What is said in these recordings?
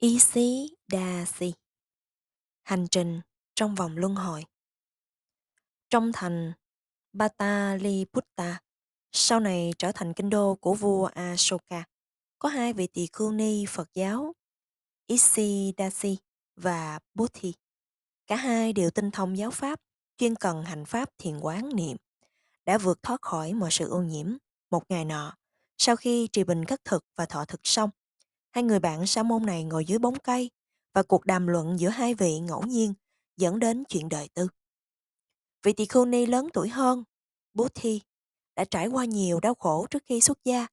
Isidasi, hành trình trong vòng luân hồi. Trong thành Pataliputta, sau này trở thành kinh đô của vua Ashoka, có hai vị tỳ khưu ni Phật giáo, Isidasi và Buddhi. Cả hai đều tinh thông giáo pháp, chuyên cần hành pháp thiền quán niệm, đã vượt thoát khỏi mọi sự ô nhiễm. Một ngày nọ, sau khi trì bình khất thực và thọ thực xong, hai người bạn sa môn này ngồi dưới bóng cây và cuộc đàm luận giữa hai vị ngẫu nhiên dẫn đến chuyện đời tư. Vị tỳ khưu ni lớn tuổi hơn, Buddhi, đã trải qua nhiều đau khổ trước khi xuất gia,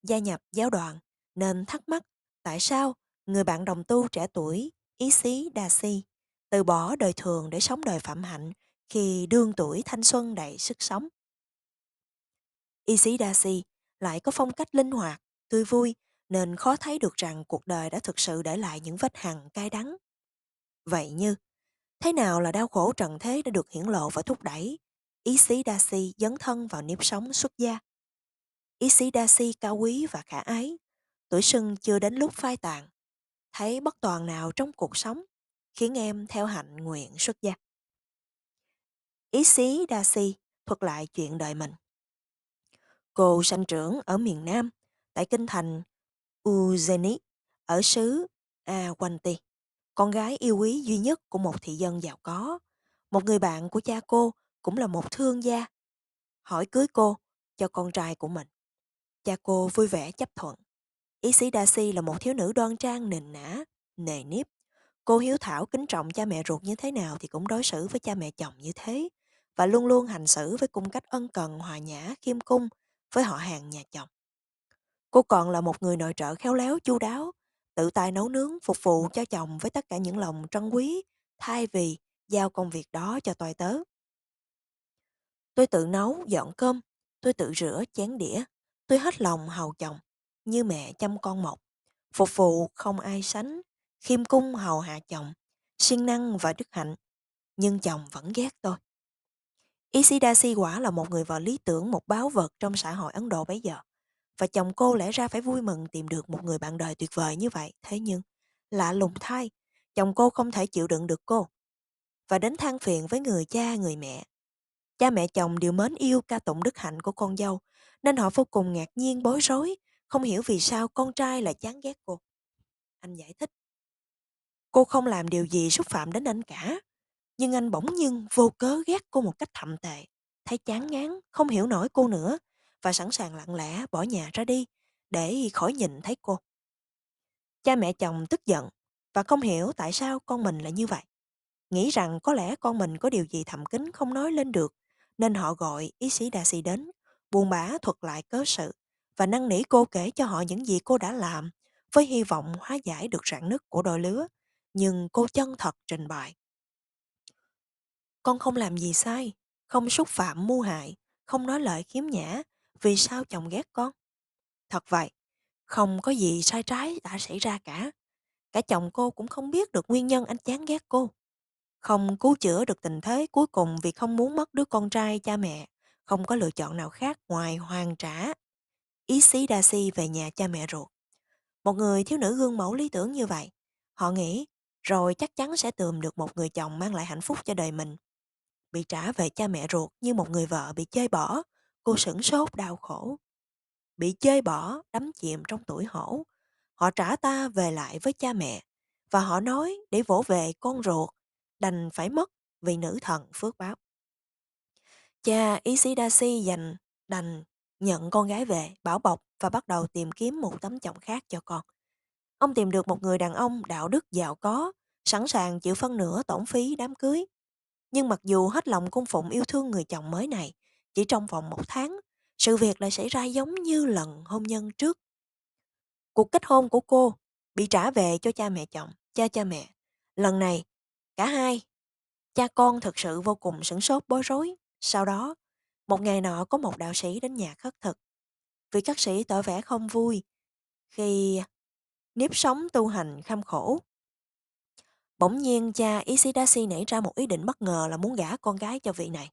gia nhập giáo đoàn, nên thắc mắc tại sao người bạn đồng tu trẻ tuổi Ý xí Đà Si từ bỏ đời thường để sống đời phạm hạnh khi đương tuổi thanh xuân đầy sức sống. Y sĩ Đa Si lại có phong cách linh hoạt, tươi vui nên khó thấy được rằng cuộc đời đã thực sự để lại những vết hằn cay đắng. Vậy như, thế nào là đau khổ trần thế đã được hiển lộ và thúc đẩy Ý sĩ Đa Si dấn thân vào nếp sống xuất gia? Ý sĩ Đa Si cao quý và khả ái, tuổi xuân chưa đến lúc phai tàn, thấy bất toàn nào trong cuộc sống khiến em theo hạnh nguyện xuất gia. Ý sĩ Đa Si thuật lại chuyện đời mình. Cô sanh trưởng ở miền Nam, tại kinh thành Ujjaini, ở xứ Awanti, con gái yêu quý duy nhất của một thị dân giàu có. Một người bạn của cha cô cũng là một thương gia, hỏi cưới cô cho con trai của mình. Cha cô vui vẻ chấp thuận. Ý sĩ Darcy là một thiếu nữ đoan trang nền nã, nề nếp. Cô hiếu thảo kính trọng cha mẹ ruột như thế nào thì cũng đối xử với cha mẹ chồng như thế, và luôn luôn hành xử với cung cách ân cần, hòa nhã, khiêm cung với họ hàng nhà chồng. Cô còn là một người nội trợ khéo léo, chu đáo, tự tay nấu nướng, phục vụ cho chồng với tất cả những lòng trân quý, thay vì giao công việc đó cho toài tớ. Tôi tự nấu, dọn cơm, tôi tự rửa chén đĩa, tôi hết lòng hầu chồng, như mẹ chăm con một, phục vụ không ai sánh, khiêm cung hầu hạ chồng, siêng năng và đức hạnh, nhưng chồng vẫn ghét tôi. Isidasi quả là một người vợ lý tưởng, một báu vật trong xã hội Ấn Độ bấy giờ. Và chồng cô lẽ ra phải vui mừng tìm được một người bạn đời tuyệt vời như vậy. Thế nhưng, lạ lùng thay, chồng cô không thể chịu đựng được cô. Và đến than phiền với người cha, người mẹ. Cha mẹ chồng đều mến yêu ca tụng đức hạnh của con dâu, nên họ vô cùng ngạc nhiên bối rối, không hiểu vì sao con trai lại chán ghét cô. Anh giải thích, cô không làm điều gì xúc phạm đến anh cả, nhưng anh bỗng nhiên vô cớ ghét cô một cách thậm tệ, thấy chán ngán, không hiểu nổi cô nữa, và sẵn sàng lặng lẽ bỏ nhà ra đi để khỏi nhìn thấy cô. Cha mẹ chồng tức giận và không hiểu tại sao con mình lại như vậy. Nghĩ rằng có lẽ con mình có điều gì thầm kín không nói lên được, nên họ gọi y sĩ Đa Sĩ đến, buồn bã thuật lại cớ sự và năn nỉ cô kể cho họ những gì cô đã làm, với hy vọng hóa giải được rạn nứt của đôi lứa. Nhưng cô chân thật trình bày. Con không làm gì sai, không xúc phạm mưu hại, không nói lời khiếm nhã, vì sao chồng ghét con? Thật vậy, không có gì sai trái đã xảy ra cả. Cả chồng cô cũng không biết được nguyên nhân anh chán ghét cô. Không cứu chữa được tình thế, cuối cùng vì không muốn mất đứa con trai cha mẹ, không có lựa chọn nào khác ngoài hoàn trả ý xí đa si về nhà cha mẹ ruột. Một người thiếu nữ gương mẫu lý tưởng như vậy, họ nghĩ rồi chắc chắn sẽ tìm được một người chồng mang lại hạnh phúc cho đời mình. Bị trả về cha mẹ ruột như một người vợ bị chơi bỏ, cô sửng sốt đau khổ. Bị chơi bỏ, đắm chìm trong tuổi hổ. Họ trả ta về lại với cha mẹ, và họ nói để vỗ về con ruột, đành phải mất vì nữ thần phước báo. Cha Isidashi đành nhận con gái về, bảo bọc và bắt đầu tìm kiếm một tấm chồng khác cho con. Ông tìm được một người đàn ông đạo đức giàu có, sẵn sàng chịu phân nửa tổn phí đám cưới. Nhưng mặc dù hết lòng cung phụng yêu thương người chồng mới này, chỉ trong vòng 1 tháng, sự việc lại xảy ra giống như lần hôn nhân trước. Cuộc kết hôn của cô bị trả về cho cha mẹ chồng, cha mẹ. Lần này, cả hai, cha con thực sự vô cùng sửng sốt bối rối. Sau đó, một ngày nọ có một đạo sĩ đến nhà khất thực. Vị khất sĩ tỏ vẻ không vui khi nếp sống tu hành kham khổ. Bỗng nhiên cha Isidashi nảy ra một ý định bất ngờ là muốn gả con gái cho vị này.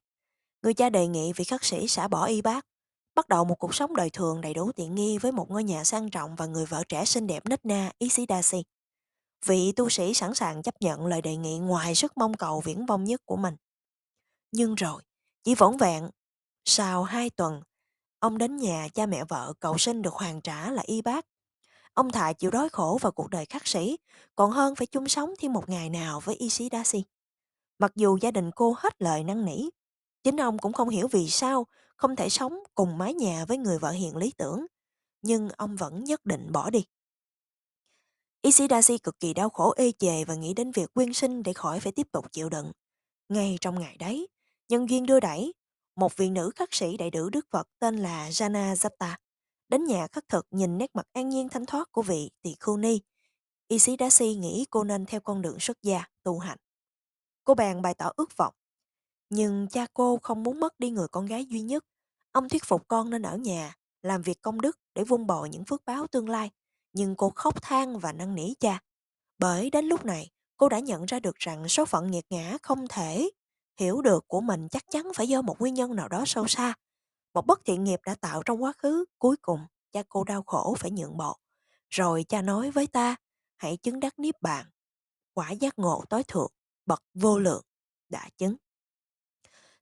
Người cha đề nghị vị khất sĩ xả bỏ y bác, bắt đầu một cuộc sống đời thường đầy đủ tiện nghi với một ngôi nhà sang trọng và người vợ trẻ xinh đẹp nết na Isidashi. Vị tu sĩ sẵn sàng chấp nhận lời đề nghị ngoài sức mong cầu viển vông nhất của mình. Nhưng rồi, chỉ vỏn vẹn, sau 2 tuần, ông đến nhà cha mẹ vợ cầu xin được hoàn trả là y bác. Ông thà chịu đói khổ vào cuộc đời khắc sĩ, còn hơn phải chung sống thêm một ngày nào với Ishidasi. Mặc dù gia đình cô hết lời năn nỉ, chính ông cũng không hiểu vì sao không thể sống cùng mái nhà với người vợ hiền lý tưởng, nhưng ông vẫn nhất định bỏ đi. Ishidasi cực kỳ đau khổ ê chề và nghĩ đến việc quyên sinh để khỏi phải tiếp tục chịu đựng. Ngay trong ngày đấy, nhân duyên đưa đẩy, một vị nữ khắc sĩ đại nữ Đức Phật tên là Janazata đến nhà khất thực nhìn nét mặt an nhiên thanh thoát của vị tỳ khưu ni. Ishidasi nghĩ cô nên theo con đường xuất gia, tu hành. Cô bèn bày tỏ ước vọng. Nhưng cha cô không muốn mất đi người con gái duy nhất. Ông thuyết phục con nên ở nhà, làm việc công đức để vun bồi những phước báo tương lai. Nhưng cô khóc than và năn nỉ cha. Bởi đến lúc này, cô đã nhận ra được rằng số phận nghiệt ngã không thể hiểu được của mình chắc chắn phải do một nguyên nhân nào đó sâu xa. Một bất thiện nghiệp đã tạo trong quá khứ, cuối cùng cha cô đau khổ phải nhượng bộ. Rồi cha nói với ta, hãy chứng đắc niết bàn, quả giác ngộ tối thượng, bậc vô lượng, đã chứng.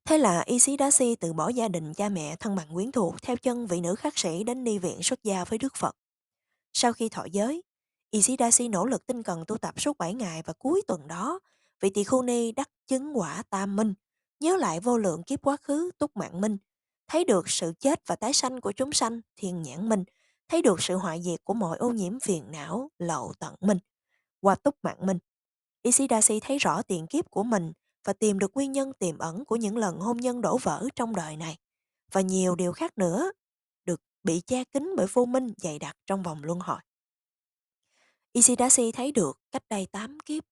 Thế là Ishidasi từ bỏ gia đình cha mẹ thân bằng quyến thuộc theo chân vị nữ khắc sĩ đến ni viện xuất gia với Đức Phật. Sau khi thọ giới, Ishidasi nỗ lực tinh cần tu tập suốt 7 ngày và cuối tuần đó, vị tỳ khưu ni đắc chứng quả tam minh, nhớ lại vô lượng kiếp quá khứ túc mạng minh, thấy được sự chết và tái sanh của chúng sanh thiên nhãn minh, thấy được sự hoại diệt của mọi ô nhiễm phiền não lậu tận minh. Qua túc mạng minh, Ishidasi thấy rõ tiền kiếp của mình và tìm được nguyên nhân tiềm ẩn của những lần hôn nhân đổ vỡ trong đời này và nhiều điều khác nữa được bị che kín bởi vô minh dày đặc trong vòng luân hồi. Ishidasi thấy được cách đây 8 kiếp,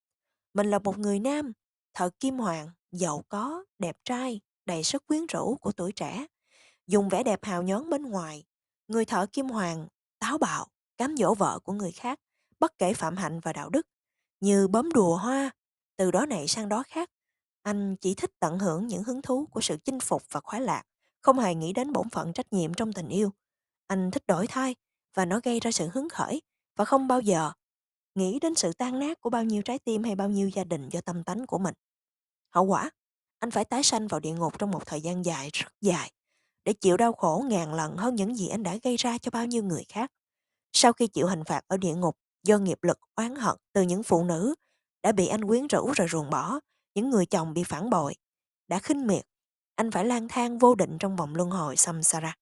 mình là một người nam, thợ kim hoàng, giàu có, đẹp trai, đầy sức quyến rũ của tuổi trẻ, dùng vẻ đẹp hào nhoáng bên ngoài. Người thợ kim hoàng, táo bạo, cám dỗ vợ của người khác, bất kể phạm hạnh và đạo đức, như bướm đùa hoa, từ đó này sang đó khác. Anh chỉ thích tận hưởng những hứng thú của sự chinh phục và khoái lạc, không hề nghĩ đến bổn phận trách nhiệm trong tình yêu. Anh thích đổi thay và nó gây ra sự hứng khởi và không bao giờ nghĩ đến sự tan nát của bao nhiêu trái tim hay bao nhiêu gia đình do tâm tánh của mình. Hậu quả, anh phải tái sanh vào địa ngục trong một thời gian dài, rất dài, để chịu đau khổ ngàn lần hơn những gì anh đã gây ra cho bao nhiêu người khác. Sau khi chịu hình phạt ở địa ngục do nghiệp lực oán hận từ những phụ nữ đã bị anh quyến rũ rồi ruồng bỏ, những người chồng bị phản bội, đã khinh miệt, anh phải lang thang vô định trong vòng luân hồi samsara.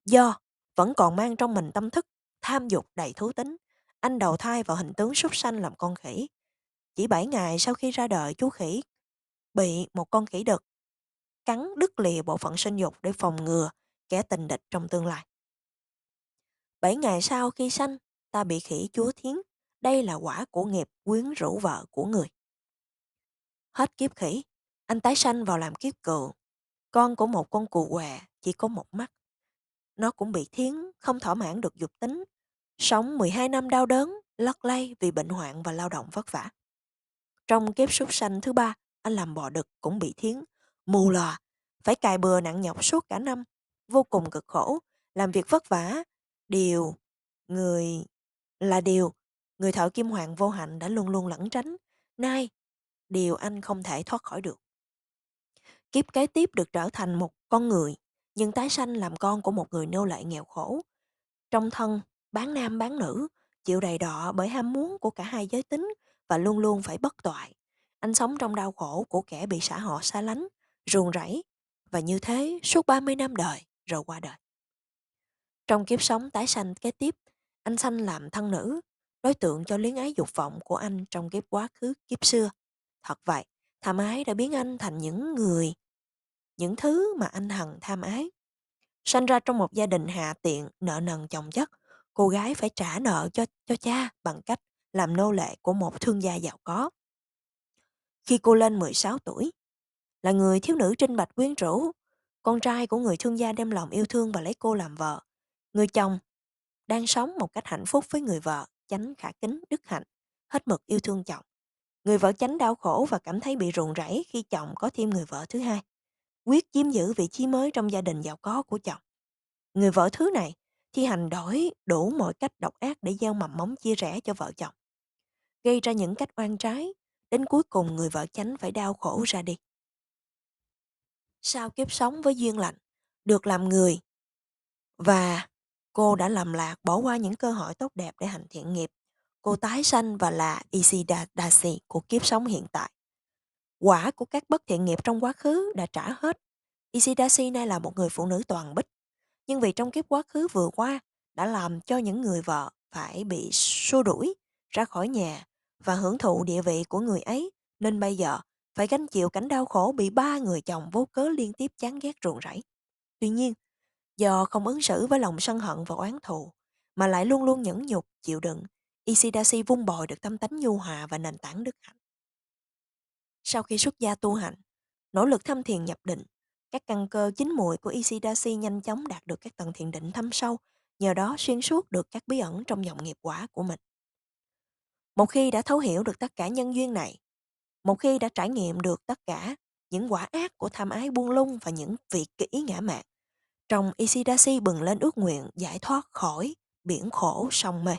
Do vẫn còn mang trong mình tâm thức tham dục đầy thú tính, anh đầu thai vào hình tướng súc sanh làm con khỉ. Chỉ 7 ngày sau khi ra đời, chú khỉ bị một con khỉ đực cắn đứt lìa bộ phận sinh dục để phòng ngừa kẻ tình địch trong tương lai. 7 ngày sau khi sanh, ta bị khỉ chúa thiến. Đây là quả của nghiệp quyến rũ vợ của người. Hết kiếp khỉ, anh tái sanh vào làm kiếp cừu. Con của một con cừu què chỉ có một mắt. Nó cũng bị thiến, không thỏa mãn được dục tính. Sống 12 năm đau đớn, lất lay vì bệnh hoạn và lao động vất vả. Trong kiếp súc sanh thứ 3, anh làm bò đực cũng bị thiến, mù lòa, phải cày bừa nặng nhọc suốt cả năm, vô cùng cực khổ, làm việc vất vả. Điều người điều người thợ kim hoàng vô hạnh đã luôn luôn lẩn tránh. Nay, điều anh không thể thoát khỏi được. Kiếp kế tiếp được trở thành một con người, nhưng tái sanh làm con của một người nô lệ nghèo khổ. Trong thân, bán nam bán nữ, chịu đầy đọ bởi ham muốn của cả hai giới tính và luôn luôn phải bất toại. Anh sống trong đau khổ của kẻ bị xã họ xa lánh, ruồng rẫy và như thế suốt 30 năm đời rồi qua đời. Trong kiếp sống tái sanh kế tiếp, anh sanh làm thân nữ, đối tượng cho luyến ái dục vọng của anh trong kiếp quá khứ kiếp xưa. Thật vậy, tham ái đã biến anh thành những thứ mà anh hằng tham ái. Sanh ra trong một gia đình hạ tiện, nợ nần chồng chất, cô gái phải trả nợ cho cha bằng cách làm nô lệ của một thương gia giàu có. Khi cô lên 16 tuổi, là người thiếu nữ trinh bạch quyến rũ, con trai của người thương gia đem lòng yêu thương và lấy cô làm vợ. Người chồng đang sống một cách hạnh phúc với người vợ, chánh khả kính, đức hạnh, hết mực yêu thương chồng. Người vợ chánh đau khổ và cảm thấy bị ruồng rẫy khi chồng có thêm người vợ thứ hai, quyết chiếm giữ vị trí mới trong gia đình giàu có của chồng. Người vợ thứ này thi hành đổi đủ mọi cách độc ác để gieo mầm móng chia rẽ cho vợ chồng. gây ra những cách oan trái, đến cuối cùng người vợ chánh phải đau khổ ra đi. Sau kiếp sống với duyên lành, được làm người và cô đã lầm lạc bỏ qua những cơ hội tốt đẹp để hành thiện nghiệp. Cô tái sanh và là Isidasi của kiếp sống hiện tại. Quả của các bất thiện nghiệp trong quá khứ đã trả hết. Isidasi nay là một người phụ nữ toàn bích, nhưng vì trong kiếp quá khứ vừa qua đã làm cho những người vợ phải bị xua đuổi ra khỏi nhà và hưởng thụ địa vị của người ấy, nên bây giờ phải gánh chịu cảnh đau khổ bị ba người chồng vô cớ liên tiếp chán ghét ruồng rẫy. Tuy nhiên, do không ứng xử với lòng sân hận và oán thù, mà lại luôn luôn nhẫn nhục, chịu đựng, Isidashi vun bồi được tâm tánh nhu hòa và nền tảng đức hạnh. Sau khi xuất gia tu hành, nỗ lực thâm thiền nhập định, các căn cơ chín muồi của Isidashi nhanh chóng đạt được các tầng thiền định thâm sâu, nhờ đó xuyên suốt được các bí ẩn trong dòng nghiệp quả của mình. Một khi đã thấu hiểu được tất cả nhân duyên này, một khi đã trải nghiệm được tất cả những quả ác của tham ái buông lung và những vị kỷ ngã mạn, trong Isidashi bừng lên ước nguyện giải thoát khỏi biển khổ sông mê.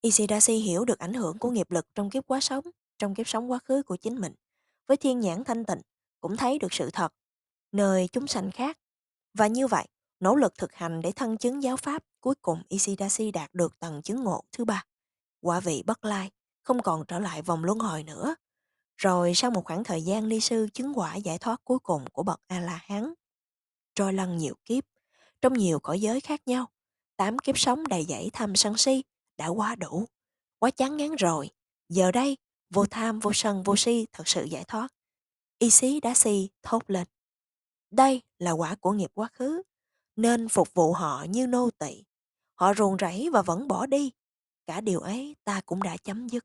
Isidashi hiểu được ảnh hưởng của nghiệp lực trong kiếp sống quá khứ của chính mình. Với thiên nhãn thanh tịnh, cũng thấy được sự thật, nơi chúng sanh khác. Và như vậy, nỗ lực thực hành để thân chứng giáo pháp, cuối cùng Isidashi đạt được tầng chứng ngộ thứ ba, quả vị bất lai, không còn trở lại vòng luân hồi nữa. Rồi sau một khoảng thời gian ni sư chứng quả giải thoát cuối cùng của bậc A-la-hán, trôi lăn nhiều kiếp, trong nhiều cõi giới khác nhau, 8 kiếp sống đầy dẫy tham sân si đã quá đủ, quá chán ngán rồi. Giờ đây, vô tham, vô sân, vô si thật sự giải thoát. Y xí đá si thốt lên. Đây là quả của nghiệp quá khứ, nên phục vụ họ như nô tỳ. Họ ruồng rẫy và vẫn bỏ đi. Cả điều ấy ta cũng đã chấm dứt.